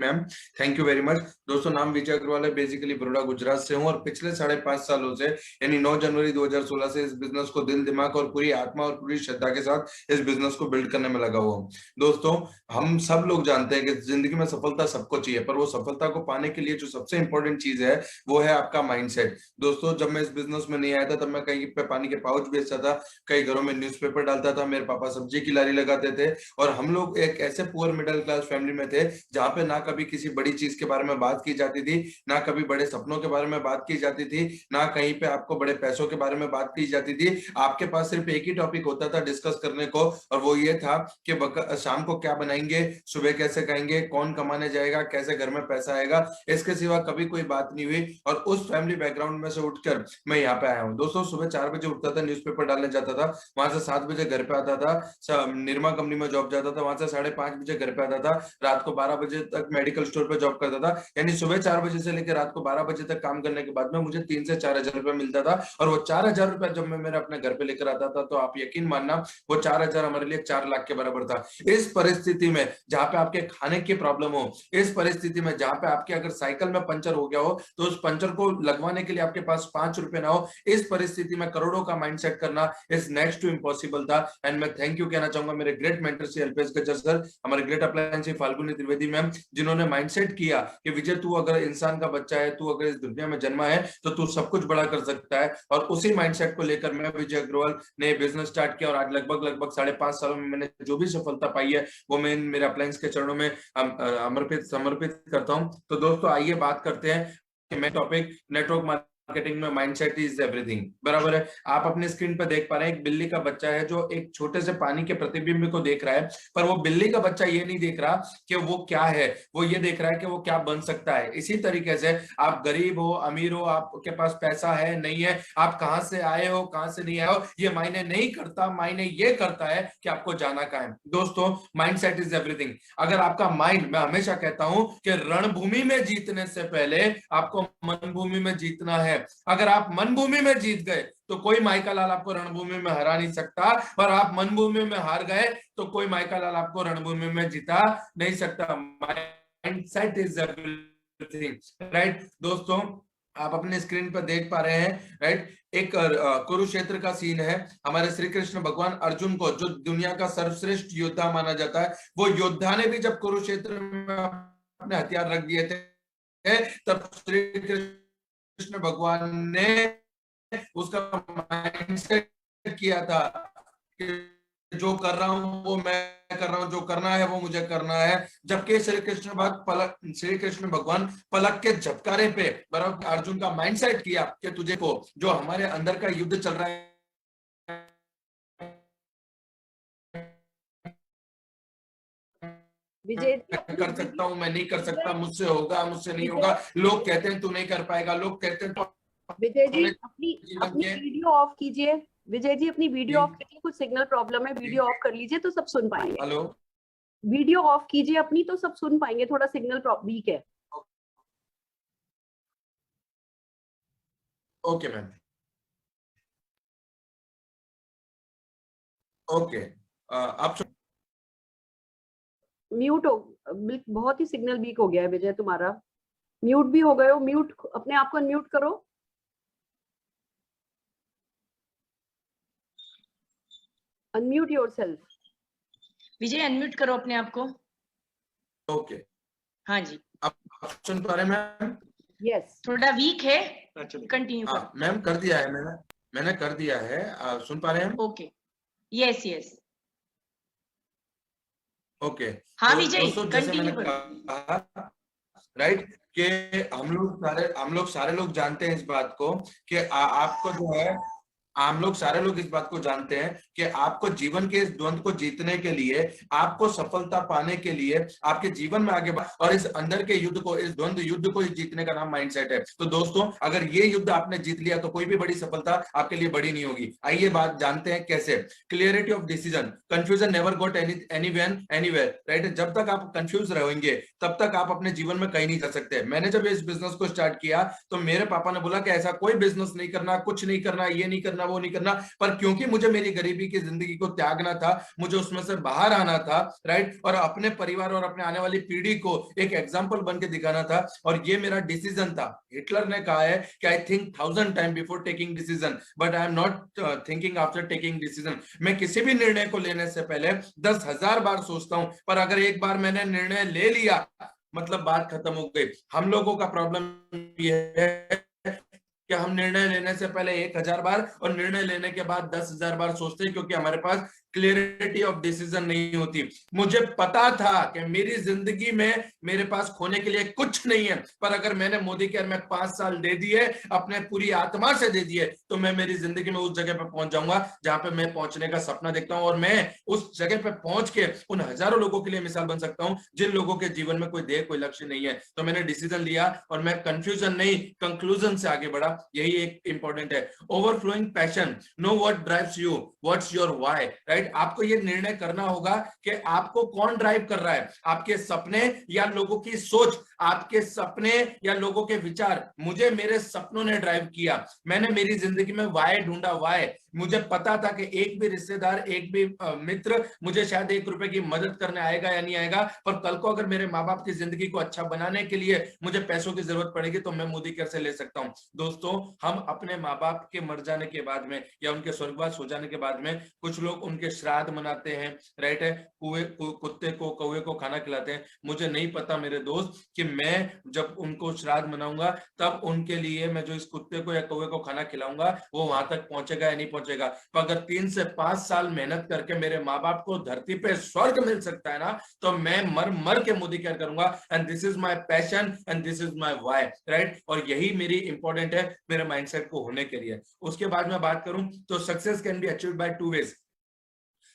Ma'am, thank you very much. दोस्तों, नाम विजय अग्रवाल है, बेसिकली बड़ौदा गुजरात से हूँ और पिछले 5.5 सालों से यानी 9 जनवरी 2016 से इस बिजनेस को दिल दिमाग और पूरी आत्मा और पूरी श्रद्धा के साथ इस बिजनेस को बिल्ड करने में लगा हुआ हूँ। दोस्तों, हम सब लोग जानते हैं कि जिंदगी में सफलता सबको चाहिए, पर वो सफलता को पाने के लिए जो सबसे इंपॉर्टेंट चीज है वो है आपका माइंडसेट। दोस्तों, जब मैं इस बिजनेस में नहीं आया था तब मैं कहीं पे पानी के पाउच बेचता था, कई घरों में न्यूज़पेपर डालता था, मेरे पापा सब्जी की लारी लगाते थे और हम लोग एक ऐसे पुअर मिडिल क्लास फैमिली में थे जहां पे ना कभी किसी बड़ी चीज के बारे में बात की जाती थी, ना कभी बड़े सपनों के बारे में बात की जाती थी, ना कहीं पे आपको बड़े पैसों के बारे में बात की जाती थी। आपके पास सिर्फ एक ही टॉपिक होता था डिस्कस करने को, और वो ये था कि शाम को क्या बनाएंगे, सुबह कैसे खाएंगे, कौन कमाने जाएगा, कैसे घर में पैसा आएगा। इसके सिवा कभी कोई बात नहीं हुई और उस फैमिली बैकग्राउंड में से उठकर मैं यहाँ पे आया हूँ। दोस्तों, सुबह 4 बजे उठता था, न्यूज़पेपर डालने जाता था, वहां से 7 बजे घर पे आता था, निरमा कंपनी में जॉब जाता था, वहां से 5:30 बजे घर पे आता था, रात को 12 बजे तक मेडिकल स्टोर पे जॉब करता था। यानी सुबह 4 बजे से लेकर रात को 12 बजे तक काम करने के बाद में मुझे 3 से 4 हजार रुपए मिलता था। और वो 4 हजार रुपए जब मैं मेरे अपने घर पे लेकर आता था तो आप यकीन मानना वो 4 हजार हमारे लिए 4 लाख के बराबर था। इस परिस्थिति में जहां पे आपके खाने की प्रॉब्लम हो, इस परिस्थिति में जहां पे आपके अगर साइकिल में पंचर हो गया हो तो उस पंचर को लगवाने के लिए आपके पास 5 रुपए ना हो, इस परिस्थिति में करोड़ों का माइंडसेट करना इज नेक्स्ट टू इम्पॉसिबल था। एंड मैं थैंक यू कहना चाहूंगा मेरे great mentor Shri Alpesh Gajjar sir, हमारे great appliance Falguni Trivedi ma'am, जिन्होंने माइंडसेट किया कि विजय, तू अगर इंसान का बच्चा है, तू अगर इस दुनिया में जन्मा है तो तू सब कुछ बड़ा कर सकता है। और उसी माइंडसेट को लेकर मैं विजय अग्रवाल ने बिजनेस स्टार्ट किया और आज लगभग 5.5 सालों में मैंने जो भी सफलता पाई है वो मैं मेरे अप्लायंस के चरणों में समर्पित करता हूं। तो दोस्तों, आइए बात करते हैं कि मैं टॉपिक नेटवर्क मार्केटिंग में माइंडसेट इज एवरीथिंग, बराबर है। आप अपने स्क्रीन पर देख पा रहे हैं एक बिल्ली का बच्चा है जो एक छोटे से पानी के प्रतिबिंब को देख रहा है, पर वो बिल्ली का बच्चा ये नहीं देख रहा कि वो क्या है, वो ये देख रहा है कि वो क्या बन सकता है। इसी तरीके से आप गरीब हो, अमीर हो, आपके पास पैसा है नहीं है, आप कहां से आए हो, कहां से नहीं आए हो, ये मायने नहीं करता। मायने ये करता है कि आपको जाना कहां है। दोस्तों, माइंडसेट इज एवरीथिंग। अगर आपका माइंड, मैं हमेशा कहता हूं कि रणभूमि में जीतने से पहले आपको मनभूमि में जीतना है। अगर आप मनभूमि में जीत गए तो कोई माइका लाल आपको रणभूमि में हरा नहीं सकता, और आप मनभूमि में हार गए तो कोई माइका लाल आपको रणभूमि में जिता नहीं सकता। Mindset is everything, right. दोस्तों, आप अपने स्क्रीन पर देख पा रहे हैं, राइट, एक कुरुक्षेत्र का सीन है। हमारे श्री कृष्ण भगवान अर्जुन को, जो दुनिया का सर्वश्रेष्ठ योद्धा माना जाता है, वो योद्धा ने भी जब कुरुक्षेत्र में अपने हथियार रख दिए थे तब श्री कृष्ण भगवान ने उसका माइंडसेट किया था कि जो कर रहा हूं वो मैं कर रहा हूं, जो करना है वो मुझे करना है। जबकि श्री कृष्ण भगवान पलक के झटकारे पे बराबर अर्जुन का माइंडसेट किया कि तुझे को जो हमारे अंदर का युद्ध चल रहा है, विजय कर सकता हूं, मैं नहीं कर सकता, मुझसे होगा, मुझसे नहीं होगा, लोग कहते हैं तू नहीं कर पाएगा, लोग कहते हैं। विजय जी, अपनी वीडियो ऑफ कीजिए। विजय जी, अपनी वीडियो ऑफ कीजिए, कुछ सिग्नल प्रॉब्लम है, वीडियो ऑफ कर लीजिए तो सब सुन पाएंगे। हेलो, वीडियो ऑफ कीजिए अपनी तो सब सुन पाएंगे, थोड़ा सिग्नल वीक है। Okay ma'am, okay. आप म्यूट हो, बहुत ही सिग्नल वीक हो गया है विजय तुम्हारा। म्यूट भी हो गए हो, म्यूट, अपने आप को अनम्यूट करो। Unmute yourself. विजय, अनम्यूट करो अपने आप को। ओके, हाँ जी, आप सुन पा रहे हैं मैम? यस, थोड़ा वीक है, कंटिन्यू करो। मैम, कर दिया है मैंने कर दिया है। सुन पा रहे हैं? Okay, yes yes, okay. हाँ तो विजय, दोस्तों, जैसे मैंने कंटिन्यू करो। कहा, राइट, कि हम लोग सारे लोग जानते हैं इस बात को कि आपको जो है, हम लोग सारे लोग इस बात को जानते हैं कि आपको जीवन के इस द्वंद को जीतने के लिए, आपको सफलता पाने के लिए, आपके जीवन में आगे और इस अंदर के युद्ध को, इस द्वंद युद्ध को जीतने का नाम माइंडसेट है। तो दोस्तों, अगर ये युद्ध आपने जीत लिया तो कोई भी बड़ी सफलता आपके लिए बड़ी नहीं होगी। आइए बात जानते हैं कैसे। Clarity of decision, confusion never got anywhere, right. जब तक आप कंफ्यूज रहेंगे तब तक आप अपने जीवन में कहीं नहीं जा सकते। मैंने जब इस बिजनेस को स्टार्ट किया तो मेरे पापा ने बोला कि ऐसा कोई बिजनेस नहीं करना, कुछ नहीं करना, ये नहीं करना, इतना वो नहीं करना, पर क्योंकि मुझे मेरी गरीबी की जिंदगी को त्यागना था, मुझे उसमें से बाहर आना था, राइट, और अपने परिवार और अपने आने वाली पीढ़ी को एक एग्जाम्पल बन के दिखाना था, और ये मेरा डिसीजन था। हिटलर ने कहा है कि I think 1000 time before taking decision but I am not thinking after taking decision. मैं किसी भी निर्णय को लेने से पहले 10,000 बार सोचता हूं, पर अगर एक बार मैंने निर्णय ले लिया मतलब बात खत्म हो गई। हम लोगों का प्रॉब्लम ये है कि हम निर्णय लेने से पहले 1000 बार और निर्णय लेने के बाद 10,000 बार सोचते हैं, क्योंकि हमारे पास क्लियरिटी ऑफ डिसीजन नहीं होती। मुझे पता था कि मेरी जिंदगी में मेरे पास खोने के लिए कुछ नहीं है, पर अगर मैंने मोदी केयर में 5 साल दे दिए, अपने पूरी आत्मा से दे दिए, तो मैं मेरी जिंदगी में उस जगह पे पहुंच जाऊंगा जहां पे मैं पहुंचने का सपना देखता हूं, और मैं उस जगह पे पहुंच के उन हजारों लोगों के लिए मिसाल बन सकता हूं जिन लोगों के जीवन में कोई ध्येय, कोई लक्ष्य नहीं है। तो मैंने डिसीजन लिया और मैं कंफ्यूजन नहीं, कंक्लूजन से आगे बढ़ा। यही एक इंपॉर्टेंट है। Overflowing passion, know what drives you, what's your why, right. आपको ये निर्णय करना होगा कि आपको कौन ड्राइव कर रहा है, आपके सपने या लोगों की सोच, आपके सपने या लोगों के विचार। मुझे मेरे सपनों ने ड्राइव किया। मैंने मेरी जिंदगी में वाई ढूंढा, वाई। मुझे पता था कि एक भी रिश्तेदार, एक भी मित्र मुझे शायद 1 रुपए की मदद करने आएगा या नहीं आएगा, पर कल को अगर मेरे माँ बाप की जिंदगी को अच्छा बनाने के लिए मुझे पैसों की जरूरत पड़ेगी तो मैं मोदी केयर से ले सकता हूं। दोस्तों, हम अपने माँ बाप के मर जाने के बाद में या उनके स्वर्गवास हो जाने के बाद में कुछ लोग उनके श्राद्ध मनाते हैं, राइट है, कुत्ते को, कौवे को खाना खिलाते हैं। मुझे नहीं पता मेरे दोस्त कि मैं जब उनको श्राद्ध मनाऊंगा तब उनके लिए मैं जो इस कुत्ते को या कौवे को खाना खिलाऊंगा वो वहां तक पहुंचेगा या नहीं पहुंचेगा। तो अगर 3 से 5 साल मेहनत करके मेरे माँ बाप को धरती पे स्वर्ग मिल सकता है ना, तो मैं मर मर के मोदी केयर करूंगा। And this is my passion and this is my why, right. और यही मेरी इंपॉर्टेंट है मेरे माइंडसेट को होने के लिए। उसके बाद मैं बात करूं तो success can be achieved by 2 ways.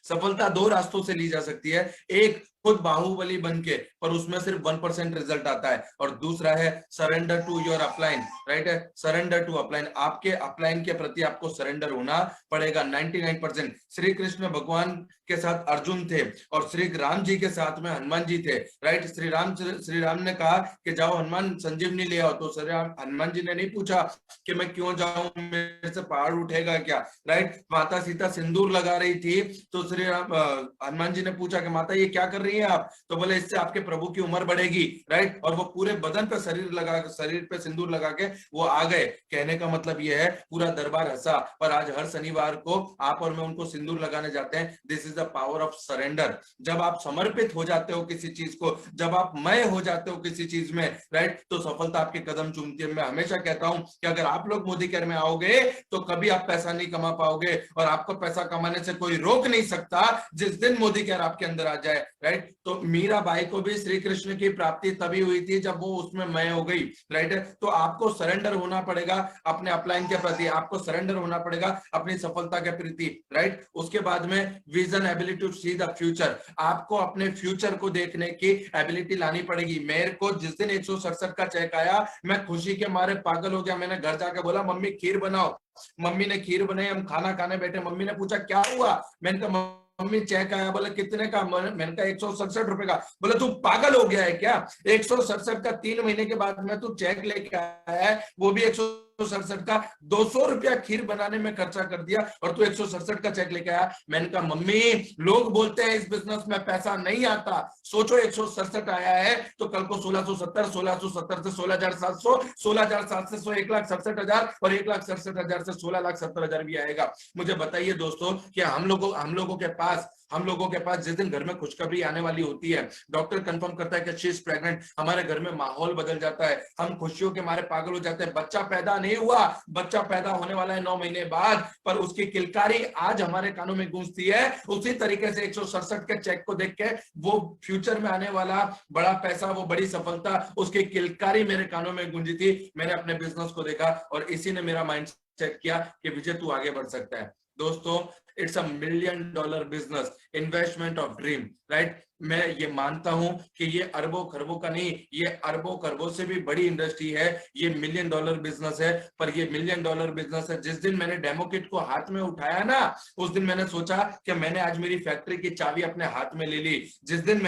सफलता 2 रास्तों से ली जा सकती है। एक, खुद बाहुबली बनके, पर उसमें सिर्फ 1% रिजल्ट आता है, और दूसरा है surrender to your upline, right है, सरेंडर टू अपलाइन। आपके अपलाइन के प्रति आपको सरेंडर होना पड़ेगा 99%। श्री कृष्ण भगवान के साथ अर्जुन थे और श्री राम जी के साथ में हनुमान जी थे, राइट। श्री राम ने कहा कि जाओ हनुमान संजीवनी ले आओ, तो श्री हनुमान जी ने नहीं पूछा कि मैं क्यों जाऊं, मेरे से पहाड़ उठेगा क्या, राइट। माता सीता सिंदूर लगा रही थी तो श्री हनुमान जी ने पूछा कि माता ये क्या कर रही है आप, तो बोले इससे आपके प्रभु की उम्र बढ़ेगी, राइट। और वो पूरे बदन पे शरीर पे सिंदूर लगा के वो आ गए। कहने का मतलब ये है पूरा दरबार हंसा। पर आज हर शनिवार को आप और मैं उनको सिंदूर लगाने जाते हैं। This is the power of surrender. जब आप समर्पित हो जाते हो किसी चीज को, जब आप मय हो जाते हो किसी चीज में, राइट, तो सफलता आपके कदम चूमती है। मैं हमेशा कहता हूं कि अगर आप लोग मोदी केयर में आओगे तो कभी आप पैसा नहीं कमा पाओगे, और आपको पैसा कमाने से कोई रोक नहीं सकता जिस दिन मोदी केयर आपके अंदर आ जाए, राइट। तो मीराबाई को भी श्री कृष्ण की प्राप्ति तभी हुई थी जब वो उसमें मय हो गई, राइट। तो आपको सरेंडर होना पड़ेगा अपने अपलाइन के प्रति, आपको सरेंडर होना पड़ेगा अपनी सफलता के प्रति, राइट। उसके बाद में vision, ability to see the future. आपको अपने फ्यूचर को देखने की एबिलिटी लानी पड़ेगी। मेरे को जिस दिन 167 का चेक आया, मैं खुशी के मारे पागल हो गया। मैंने घर जाकर बोला मम्मी खीर बनाओ। मम्मी ने खीर बनाई, हम खाना खाने बैठे। मम्मी ने पूछा क्या हुआ, मैंने कहा मम्मी चेक आया। बोला कितने का, मैंने कहा 167 रुपए का। बोला तू पागल हो गया है क्या, 167 का 3 महीने के बाद में तू चेक लेके आया है, वो भी 167 का। 200 रुपया खीर बनाने में खर्चा कर दिया और तू 167 का चेक लेके आया। मैंने कहा मम्मी लोग बोलते हैं इस बिजनेस में पैसा नहीं आता, सोचो 167 आया है तो कल को 1670, 1670 से 16,700, 16,700 से 1,67,000 और 1,67,000 से 16,70,000 भी आएगा। मुझे बताइए दोस्तों कि हम लोगों के पास जिस दिन घर में खुशखबरी आने वाली होती है, डॉक्टर कंफर्म करता है कि शी इज प्रेग्नेंट, हमारे घर में माहौल बदल जाता है। हम खुशियों के मारे पागल हो जाते हैं। बच्चा पैदा नहीं हुआ, बच्चा पैदा होने वाला है 9 महीने बाद, पर उसकी किलकारी आज हमारे कानों में गूंजती है। उसी तरीके से 167 के चेक को देख के वो फ्यूचर में आने वाला बड़ा पैसा, वो बड़ी सफलता, उसकी किलकारी मेरे कानों में गूंजी थी। मैंने अपने बिजनेस को देखा और इसी ने मेरा माइंड सेट किया कि विजय तू आगे बढ़ सकता है। दोस्तों it's $1 million business, investment of dream, right. मैं ये मानता हूं कि ये अरबों खरबों का नहीं, ये अरबों खरबों से भी बड़ी इंडस्ट्री है, ये $1 million बिजनेस है। पर ये $1 million बिजनेस है। जिस दिन मैंने डेमो किट को हाथ में उठाया ना, उस दिन मैंने सोचा कि मैंने आज मेरी फैक्ट्री की चाबी अपने हाथ में ले ली। जिस दिन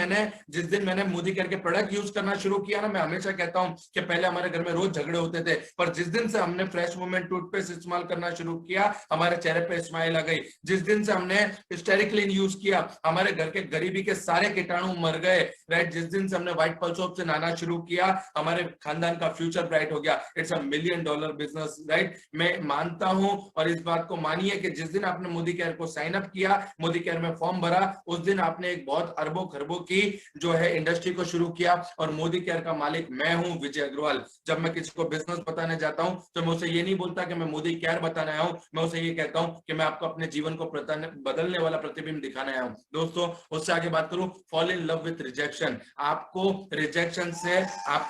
मैंने मोदी केयर के प्रोडक्ट यूज करना शुरू किया ना, मैं हमेशा कहता हूं कि पहले हमारे घर में रोज झगड़े होते थे, पर जिस दिन से हमने फ्रेश मूवमेंट टूथपेस्ट इस्तेमाल करना शुरू किया, हमारे चेहरे पे स्माइल आ गई। जिस दिन से हमने स्टेरिक्लीन यूज किया, हमारे घर के गरीबी के सारे कीटाणु मर गए, राइट। जिस दिन से हमने व्हाइट पल्स सोप से नहाना शुरू किया, हमारे खानदान का फ्यूचर ब्राइट हो गया। It's $1 million business, right. मैं मानता हूं, और इस बात को मानिए कि जिस दिन आपने मोदी केयर को साइन अप किया, मोदी केयर में फॉर्म भरा, उस दिन आपने एक बहुत अरबों खरबों की जो है इंडस्ट्री को शुरू किया। और मोदी केयर का मालिक मैं हूं, विजय अग्रवाल। जब मैं किसी को बिजनेस बताने जाता हूं तो मैं उसे ये नहीं बोलता कि मैं मोदी केयर बताने आया हूं, मैं उसे ये कहता हूं कि मैं आपको अपने जीवन को बदलने वाला प्रतिबिंब दिखाने आया हूं। दोस्तों, उससे आगे बात करूं, fall in love with rejection. आपको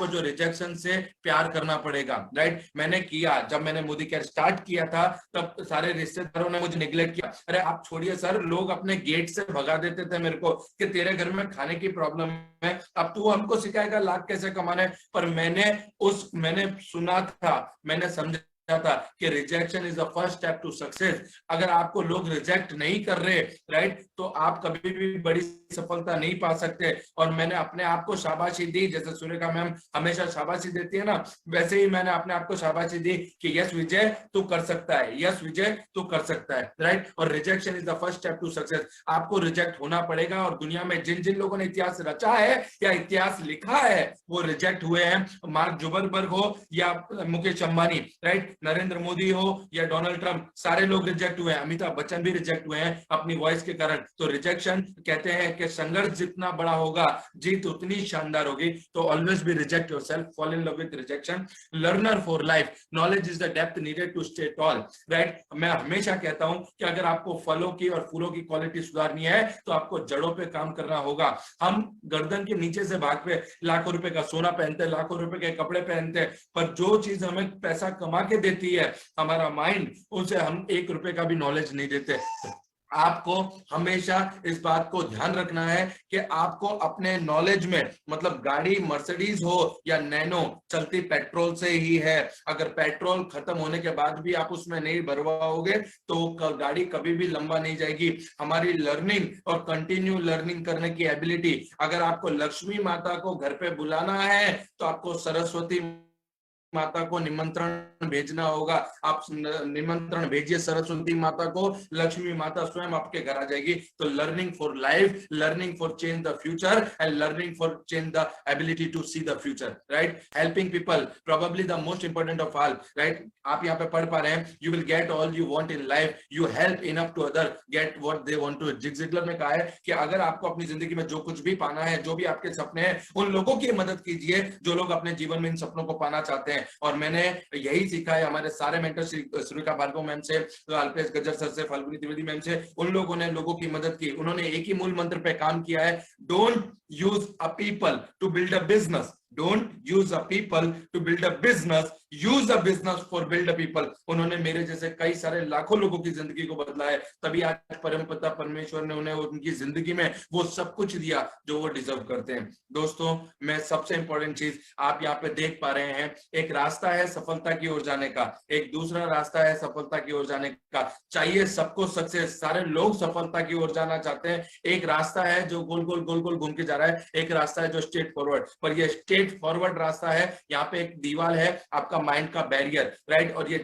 जो रिजेक्शन से प्यार करना पड़ेगा, राइट। मैंने किया, जब मैंने मोदी केयर स्टार्ट किया था तब सारे रिश्तेदारों ने मुझे निगलेक्ट किया। अरे आप छोड़िए सर, लोग अपने गेट से भगा देते थे मेरे को कि तेरे घर में खाने की प्रॉब्लम है, अब तू हमको सिखाएगा लाख कैसे कमाने। पर मैंने सुना था, मैंने समझा था कि rejection is the first step to success. अगर आपको लोग रिजेक्ट नहीं कर रहे, राइट, तो आप कभी भी बड़ी सफलता नहीं पा सकते। और मैंने अपने आप को शाबाशी दी, जैसे सुरेखा मैम हमेशा शाबाशी देती है ना, वैसे ही मैंने अपने आप को शाबाशी दी कि यस विजय तू कर सकता है, यस विजय तू कर सकता है, राइट। और rejection is the first step to success. आपको रिजेक्ट होना पड़ेगा। और दुनिया में जिन जिन लोगों ने इतिहास रचा है या इतिहास लिखा है, वो रिजेक्ट हुए हैं। मार्क जुकरबर्ग हो या मुकेश अंबानी, राइट, नरेंद्र मोदी हो या डोनाल्ड ट्रंप, सारे लोग रिजेक्ट हुए हैं। अमिताभ बच्चन भी रिजेक्ट हुए हैं अपनी वॉइस के कारण। तो रिजेक्शन, कहते हैं कि संघर्ष जितना बड़ा होगा जीत उतनी शानदार होगी। तो always be reject yourself, fall in love with rejection, learner for life, knowledge is the depth needed to stay tall, right. मैं हमेशा कहता हूं कि अगर आपको फलों की और फूलों की क्वालिटी सुधारनी है तो आपको जड़ों पे काम करना होगा। हम गर्दन के नीचे से भाग पे लाखों रुपए का सोना पहनते, लाखों रुपए के कपड़े पहनते, पर जो चीज हमें पैसा कमा के देती है हमारा माइंड, उसे हम ₹1 का भी नॉलेज नहीं देते। आपको हमेशा इस बात को ध्यान रखना है कि आपको अपने नॉलेज में, मतलब गाड़ी मर्सिडीज हो या नैनो, चलती पेट्रोल से ही है। अगर पेट्रोल खत्म होने के बाद भी आप उसमें नहीं भरवाओगे तो गाड़ी कभी भी लंबा नहीं जाएगी। हमारी लर्निंग और कंटिन्यू लर्निंग करने की एबिलिटी, अगर आपको लक्ष्मी माता को घर पे बुलाना है तो आपको सरस्वती माता को निमंत्रण भेजना होगा। आप निमंत्रण भेजिए सरस्वती माता को, लक्ष्मी माता स्वयं आपके घर आ जाएगी। तो learning for life, learning for change the future and learning for change the ability to see the future, right. Helping people, probably the most important of all, right. आप यहाँ पे पढ़ पा रहे हैं, you will get all you want in life, you help enough to other get what they want to. Zig Ziglar ने कहा है कि अगर आपको अपनी जिंदगी में जो कुछ भी पाना है, जो भी आपके सपने हैं, उन लोगों की मदद कीजिए जो लोग अपने जीवन में इन सपनों को पाना चाहते हैं। और मैंने यही सीखा है हमारे सारे मेंटर, सुरेखा भार्गव मैम से, अल्पेश गज्जर सर से, फाल्गुनी त्रिवेदी मैम से, उन लोगों ने लोगों की मदद की। उन्होंने एक ही मूल मंत्र पे काम किया है, don't use a people to build a business, don't use a people to build a business, use a business for build a people. उन्होंने मेरे जैसे कई सारे लाखों लोगों की जिंदगी को बदला है, तभी आज परमपिता परमेश्वर ने उन्हें उनकी जिंदगी में वो सब कुछ दिया जो वो डिजर्व करते हैं। दोस्तों, मैं सबसे इंपॉर्टेंट चीज आप यहाँ पे देख पा रहे हैं, एक रास्ता है सफलता की ओर जाने का, एक दूसरा रास्ता है सफलता की ओर जाने का। चाहिए सबको सक्सेस, सारे लोग सफलता की ओर जाना चाहते हैं। एक रास्ता है जो गोल गोल गोल गोल घूम के जा रहा है, एक रास्ता है जो स्ट्रेट फॉरवर्ड, पर ये स्ट्रेट फॉरवर्ड रास्ता है, यहाँ पे एक दीवार है, आपका माइंड का बैरियर, राइट। और ये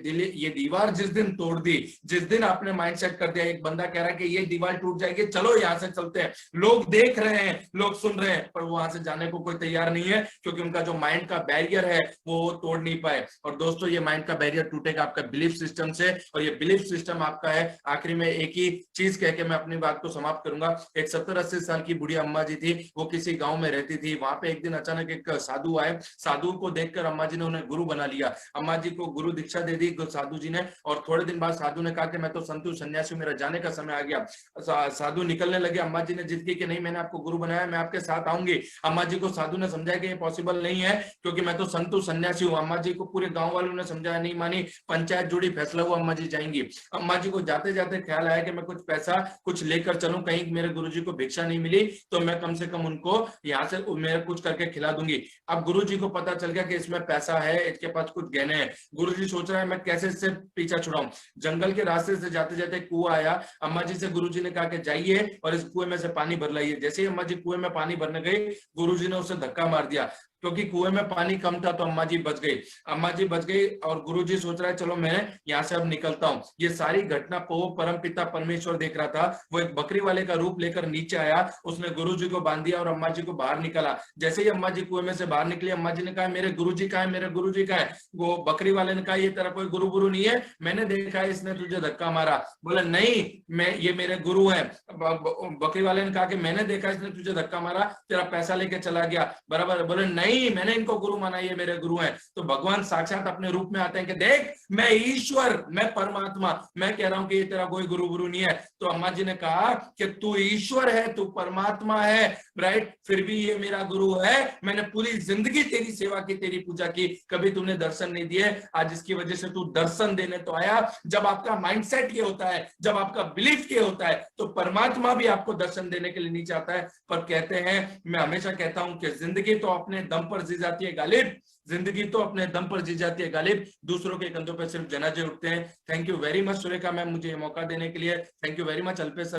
दीवार जिस दिन तोड़ दी, जिस दिन आपने माइंड सेट कर दिया, एक बंदा कह रहा है कि ये दीवार टूट जाएगी, चलो यहाँ से चलते हैं, लोग देख रहे हैं, लोग सुन रहे हैं, पर वो वहां से जाने को कोई तैयार नहीं है, क्योंकि उनका जो माइंड का बैरियर है वो तोड़ नहीं पाए। और दोस्तों, ये माइंड का बैरियर टूटेगा आपका बिलीफ सिस्टम से, और ये बिलीफ सिस्टम आपका है। आखिरी में एक ही चीज कह के मैं अपनी बात को समाप्त करूंगा। एक 70-80 साल की बुढ़ी अम्मा जी थी, वो किसी गांव में रहती थी। वहां पे एक दिन अचानक एक साधु आए, साधु को देखकर अम्मा जी ने उन्हें गुरु बना लिया, अम्मा जी को गुरु दीक्षा दे दी साधु जी ने। और थोड़े दिन बाद साधु ने कहा कि मैं तो संतु सन्यासी, मेरा जाने का समय आ गया। साधु निकलने लगे, अम्मा जी ने जिद की कि नहीं, मैंने आपको गुरु बनाया, मैं आपके साथ आऊंगी। अम्मा जी को साधु ने समझाया कि ये पॉसिबल नहीं है, क्योंकि मैं तो संतु सन्यासी हूँ। अम्मा जी को पूरे गांव वालों ने समझाया, नहीं मानी, पंचायत जुड़ी, फैसला हुआ, अम्मा जी जाएंगी। अम्मा जी को जाते जाते ख्याल आया कि मैं कुछ पैसा कुछ लेकर चलूं, कहीं मेरे गुरुजी को भिक्षा नहीं मिली तो मैं कम से कम उनको यहाँ से मेरे कुछ करके खिला दूंगी। अब गुरुजी को पता चल गया कि इसमें पैसा है, इसके पास कुछ गहने हैं। गुरुजी सोच रहा है मैं कैसे इससे पीछा छुड़ाऊं। जंगल के रास्ते से जाते जाते कुआं आया, अम्मा जी से गुरुजी ने कहा कि जाइए और इस कुएं में से पानी भर लाइए। जैसे ही अम्मा जी कुएं में पानी भरने गई, गुरुजी ने उसे धक्का मार दिया, क्योंकि कुएं में पानी कम था तो अम्मा जी बच गई। अम्मा जी बच गई और गुरुजी सोच रहा है चलो मैं यहाँ से अब निकलता हूँ। ये सारी घटना वो परम पिता परमेश्वर देख रहा था। वो एक बकरी वाले का रूप लेकर नीचे आया, उसने गुरुजी को बांध दिया और अम्मा जी को बाहर निकाला। जैसे ही अम्मा जी कुएं में से बाहर निकली, अम्मा जी ने कहा मेरे गुरुजी कहाँ है, मेरे गुरुजी कहाँ है। वो बकरी वाले ने कहा ये तेरा कोई गुरु गुरु नहीं है, मैंने देखा है इसने तुझे धक्का मारा। बोला नहीं, मैं ये मेरे गुरु है। बकरी वाले ने कहा कि मैंने देखा इसने तुझे धक्का मारा, तेरा पैसा लेके चला गया। बराबर। बोले नहीं, मैंने इनको गुरु माना, ये मेरे गुरु हैं। तो भगवान साक्षात अपने रूप में आते हैं कि देख मैं ईश्वर, मैं परमात्मा, मैं कह रहा हूं कि ये तेरा कोई गुरु गुरु नहीं है। तो अम्मा जी ने कहा कि तू ईश्वर है, तू परमात्मा है, राइट, फिर भी ये मेरा गुरु है। मैंने पूरी जिंदगी तेरी सेवा की, तेरी पूजा की, कभी तूने दर्शन नहीं दिए, आज इसकी वजह से तू दर्शन देने तो आया। जब आपका माइंडसेट ये होता है, जब आपका बिलीफ ये होता है, तो परमात्मा भी आपको दर्शन देने के लिए नहीं चाहता है। पर कहते हैं, मैं हमेशा कहता हूं कि जिंदगी तो अपने दम पर जी जाती है गालिब, जिंदगी तो अपने दम पर जी जाती है गालिब, दूसरों के कंधों पर सिर्फ जनाजे उठते हैं। Thank you very much Surekha ma'am, मुझे ये मौका देने के लिए। Thank you very much Alpesh sir.